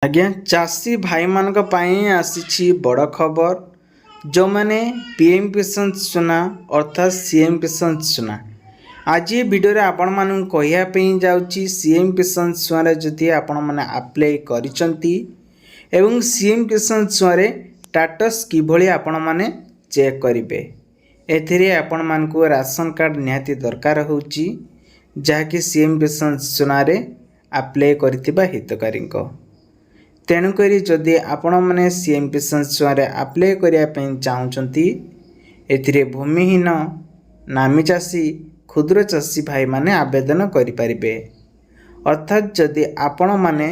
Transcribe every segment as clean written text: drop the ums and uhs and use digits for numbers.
आज्ञा चाषी भाई मान आसी बड़ खबर जो मैंने पीएम किसान सुना अर्थात सीएम किसान सुना। आज ये वीडियो रे आपण मानू कहियापी जाउची सीएम किसान सुना जदि आपण माने अप्लाई करिसंती एवं सीएम किसान सुना स्टेटस किभली आपण माने चेक करिवे। एथिरे आपण मानकु राशन कार्ड निहाती दरकार होची जाकि सीएम किसान सुना रे अप्लाई करथिबा हितकारी को। तेणुक जदि आपण मैंने सीएम किसान सुना अप्लाई करने चाहूँगी एथिरे भूमिहीन नामी चाषी क्षुद्र चाषी भाई माने आवेदन करें। अर्थात जदि आपण मैंने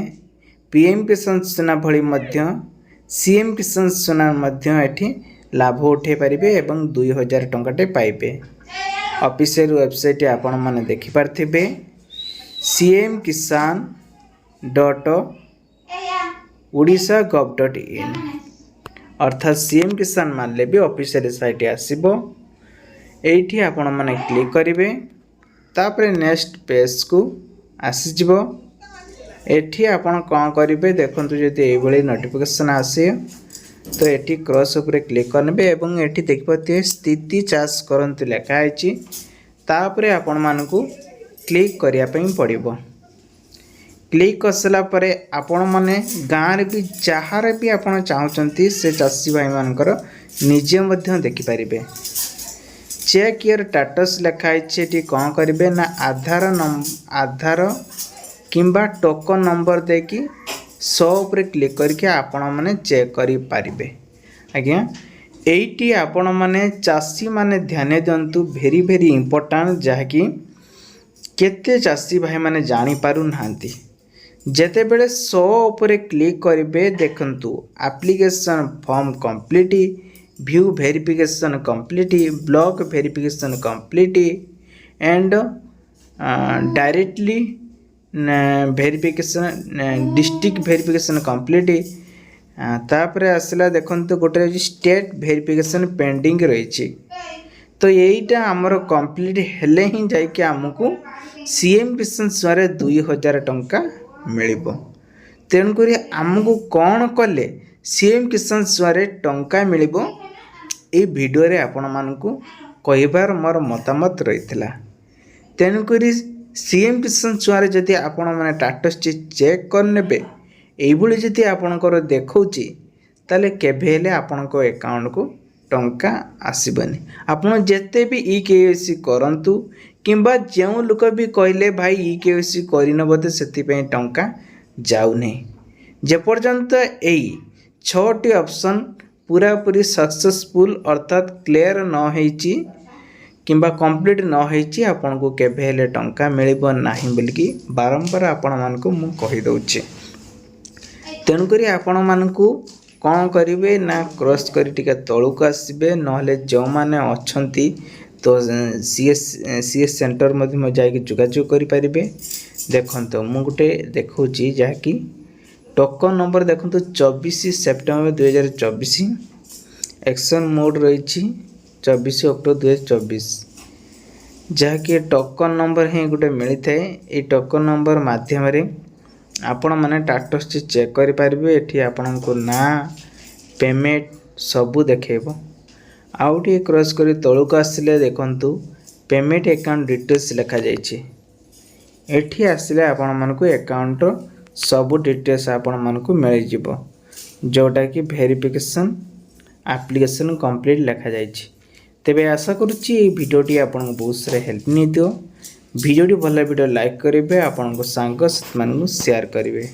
पीएम किसान सुना भली मध्य सीएम किसान सुना मध्य एठी लाभ उठे पारे एवं 2000 टंकाटे पाइबे। ऑफिशियल वेबसाइट आपण मैंने देखिपारे cm kisan.odisha.gov.in अर्थात सीएम किसान मानले भी ऑफिशियल साइट आसीबो। एठी आपण माने क्लिक करिवे तापरे नेक्स्ट पेज को आसीजिवो। एठी आपण कोन करिवे देखंतु जदि एई भली नोटिफिकेशन आसे तो एठी क्रॉस ऊपर क्लिक करबे एवं एठी देखबते स्थिति चाष करंतु लेखा आइची तापरे आपण मानकु क्लिक करिया पई पड़िबो। क्लिक करसला परे आपण माने गाँव भी जहाँ भी आपण चाहूँगी से चाषी भाई मानकर निजे मध्य देखिपारे। चेक योर स्टेटस लिखाई कौन करेंगे ना आधार किंबा टोकन नंबर देकी 100 पर क्लिक करके आपण माने चेक करि पारिबे। आज्ञा एटी आपण माने चाषी माने ध्यान दिंतु भेरी भेरी इंपोर्टेंट जहाँकि केते चाषी भाई माने जानी पारु नांती। जेते बेले 100 ऊपर क्लिक करेंगे देखंतु application form complete view verification complete block verification complete and directly verification district verification complete तापरे आसला देखंतु गोटे स्टेट वेरिफिकेशन पेंडिंग रही। तो यहीटा आमर कंप्लीट हेले ही जाइए आमको सीएम किसान सुना 2000 टंका मिलिबो। तेणुक आमको कौन कले सीएम किसान सुना टंका मिलिबो ए वीडियो रे आपण मानकु कहिबार मोर मतामत रहितला। तेणुक सीएम किसान सुना जदि आपण माने स्टेटस चेक करनेबे एइबुली जदि आपणकर देखौची ताले केभेले आपणको अकाउंट को टंका आसीबनी। आपण जेते भी ई-केवाईसी करंतु किंबा जो लोक भी कहले भाई ई-केवाईसी करिन बोधे सेतिपई टंका जाउ नै। जेपर्यंत एई 6टी ऑप्शन पूरा पूरी सक्सेसफुल अर्थात क्लियर न होईची किंबा कंप्लीट न होईची आपन को केभेले टंका मिलिबो नाही बोलकी बारंबार आपण मानकु मु कहि दउची। तेणु करी आपण मानकु कौन करेंगे ना क्रॉस करी टिके तलुक आसबे नहले जो माने अछंती तो सीएस सेंटर मध्य जाके जोगाजोग करें। देखो मु गोटे देखौची जहाँकि टोकन नंबर देखो 24 सेप्टेम्बर 2024 एक्शन मोड रही 24 अक्टोबर 2024 जहाँकि टोकन नंबर ही गोटे मिलता है। ये टोकन नंबर माध्यम आपण माने स्टेटस चेक करि पारिबे। एठी आपण को ना पेमेंट सबू देखेबो। आउटी क्रॉस करी तळुक आसिले देखंतु पेमेंट अकाउंट डिटेल्स लिखा जाइछि। एठी आसिले आपण मानकु अकाउंट सबू डिटेल्स आपण मानकु मिल जिवो जोटा कि वेरिफिकेशन एप्लिकेशन कंप्लीट लिखा जाइछि। तेबे आशा करूछि ए वीडियोटी आपण बहुत सारे हेल्प नि दियो। वीडियोटी भल वीडियो लाइक करेंगे, आपण सांग साथी मानकु शेयर करेंगे।